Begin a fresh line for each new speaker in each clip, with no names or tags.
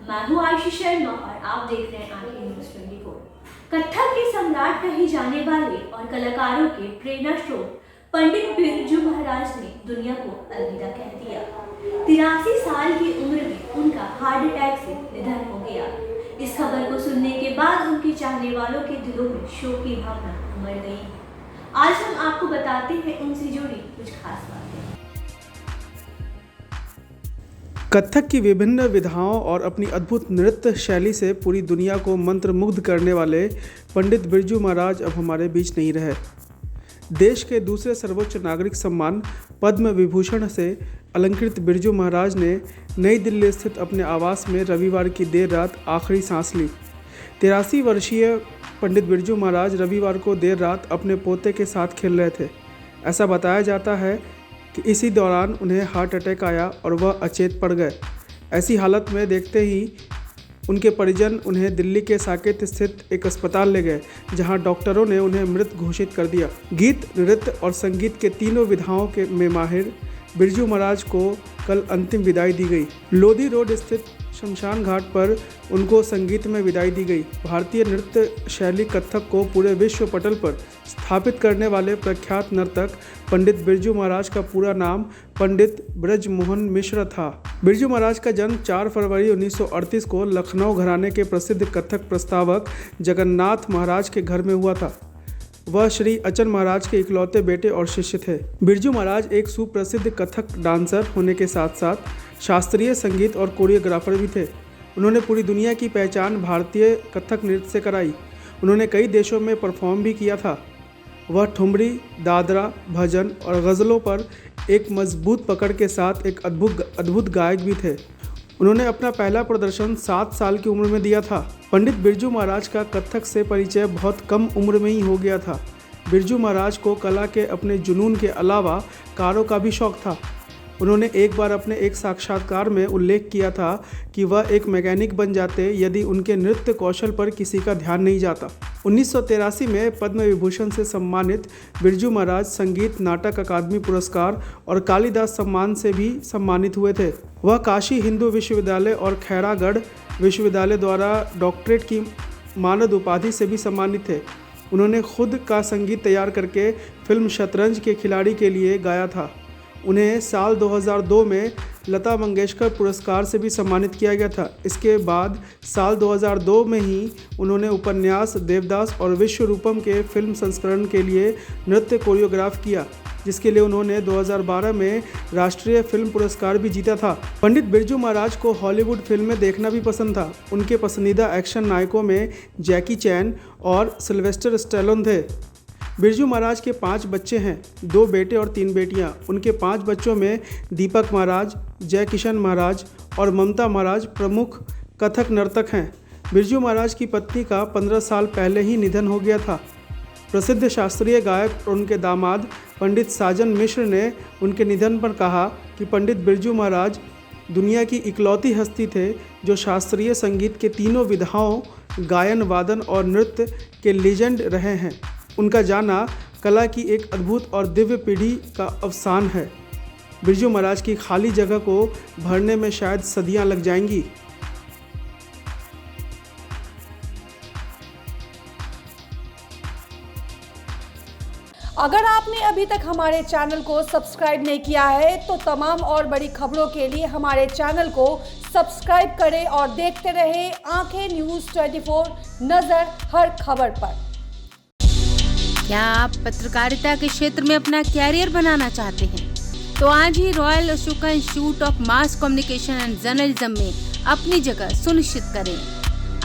मैं हूँ आयुषी शर्मा और आप देख रहे हैं आंखें न्यूज़ 24। कथक के सम्राट कहे जाने वाले और कलाकारों के प्रेरणा स्रोत पंडित बिरजू महाराज ने दुनिया को अलविदा कह दिया। 83 साल की उम्र में उनका हार्ट अटैक से निधन हो गया। इस खबर को सुनने के बाद उनके चाहने वालों के दिलों में शोक की भावना उमड़ गई। आज हम आपको बताते हैं उनसे जुड़ी कुछ खास बातें।
कथक की विभिन्न विधाओं और अपनी अद्भुत नृत्य शैली से पूरी दुनिया को मंत्रमुग्ध करने वाले पंडित बिरजू महाराज अब हमारे बीच नहीं रहे। देश के दूसरे सर्वोच्च नागरिक सम्मान पद्म विभूषण से अलंकृत बिरजू महाराज ने नई दिल्ली स्थित अपने आवास में रविवार की देर रात आखिरी सांस ली। 83 वर्षीय पंडित बिरजू महाराज रविवार को देर रात अपने पोते के साथ खेल रहे थे। ऐसा बताया जाता है कि इसी दौरान उन्हें हार्ट अटैक आया और वह अचेत पड़ गए। ऐसी हालत में देखते ही उनके परिजन उन्हें दिल्ली के साकेत स्थित एक अस्पताल ले गए, जहां डॉक्टरों ने उन्हें मृत घोषित कर दिया। गीत, नृत्य और संगीत के तीनों विधाओं में माहिर बिरजू महाराज को कल अंतिम विदाई दी गई। लोधी रोड स्थित शमशान घाट पर उनको संगीत में विदाई दी गई। भारतीय नृत्य शैली कथक को पूरे विश्व पटल पर स्थापित करने वाले प्रख्यात नर्तक पंडित बिरजू महाराज का पूरा नाम पंडित ब्रजमोहन मिश्र था। बिरजू महाराज का जन्म 4 फरवरी 1938 को लखनऊ घराने के प्रसिद्ध कथक प्रस्तावक जगन्नाथ महाराज के घर में हुआ था। वह श्री अचन महाराज के इकलौते बेटे और शिष्य थे। बिरजू महाराज एक सुप्रसिद्ध कथक डांसर होने के साथ साथ शास्त्रीय संगीत और कोरियोग्राफर भी थे। उन्होंने पूरी दुनिया की पहचान भारतीय कथक नृत्य से कराई। उन्होंने कई देशों में परफॉर्म भी किया था। वह ठुमरी, दादरा, भजन और गज़लों पर एक मजबूत पकड़ के साथ एक अद्भुत गायक भी थे। उन्होंने अपना पहला प्रदर्शन 7 साल की उम्र में दिया था। पंडित बिरजू महाराज का कथक से परिचय बहुत कम उम्र में ही हो गया था। बिरजू महाराज को कला के अपने जुनून के अलावा कारों का भी शौक था। उन्होंने एक बार अपने एक साक्षात्कार में उल्लेख किया था कि वह एक मैकेनिक बन जाते यदि उनके नृत्य कौशल पर किसी का ध्यान नहीं जाता। 1983 में पद्म विभूषण से सम्मानित बिरजू महाराज संगीत नाटक अकादमी पुरस्कार और कालिदास सम्मान से भी सम्मानित हुए थे। वह काशी हिंदू विश्वविद्यालय और खैरागढ़ विश्वविद्यालय द्वारा डॉक्टरेट की मानद उपाधि से भी सम्मानित थे। उन्होंने खुद का संगीत तैयार करके फिल्म शतरंज के खिलाड़ी के लिए गाया था। उन्हें साल 2002 में लता मंगेशकर पुरस्कार से भी सम्मानित किया गया था। इसके बाद साल 2002 में ही उन्होंने उपन्यास देवदास और विश्वरूपम के फिल्म संस्करण के लिए नृत्य कोरियोग्राफ किया, जिसके लिए उन्होंने 2012 में राष्ट्रीय फिल्म पुरस्कार भी जीता था। पंडित बिरजू महाराज को हॉलीवुड फिल्में देखना भी पसंद था। उनके पसंदीदा एक्शन नायकों में जैकी चैन और सिल्वेस्टर स्टैलोन थे। बिरजू महाराज के 5 बच्चे हैं, 2 बेटे और 3 बेटियां। उनके 5 बच्चों में दीपक महाराज, जय किशन महाराज और ममता महाराज प्रमुख कथक नर्तक हैं। बिरजू महाराज की पत्नी का 15 साल पहले ही निधन हो गया था। प्रसिद्ध शास्त्रीय गायक और उनके दामाद पंडित साजन मिश्र ने उनके निधन पर कहा कि पंडित बिरजू महाराज दुनिया की इकलौती हस्ती थे जो शास्त्रीय संगीत के तीनों विधाओं गायन, वादन और नृत्य के लीजेंड रहे हैं। उनका जाना कला की एक अद्भुत और दिव्य पीढ़ी का अवसान है। बिरजू महाराज की खाली जगह को भरने में शायद सदियां लग जाएंगी।
अगर आपने अभी तक हमारे चैनल को सब्सक्राइब नहीं किया है तो तमाम और बड़ी खबरों के लिए हमारे चैनल को सब्सक्राइब करें और देखते रहें आंखें न्यूज़ 24, नजर हर खबर पर।
क्या आप पत्रकारिता के क्षेत्र में अपना कैरियर बनाना चाहते हैं? तो आज ही royal Ashoka institute of mass communication and journalism में अपनी जगह सुनिश्चित करें।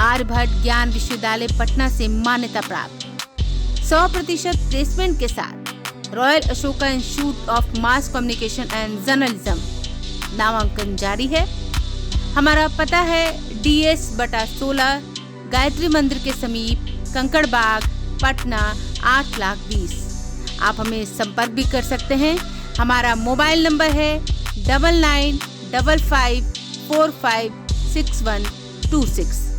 आर्यभट्ट ज्ञान विश्वविद्यालय पटना से मान्यता प्राप्त 100% प्लेसमेंट के साथ royal Ashoka institute of mass communication and journalism नामांकन जारी है। हमारा पता है DS/16 गायत्री मंदिर के समीप, कंकड़ बाग, पटना 8,20,000। आप हमें संपर्क भी कर सकते हैं। हमारा मोबाइल नंबर है 9955456126।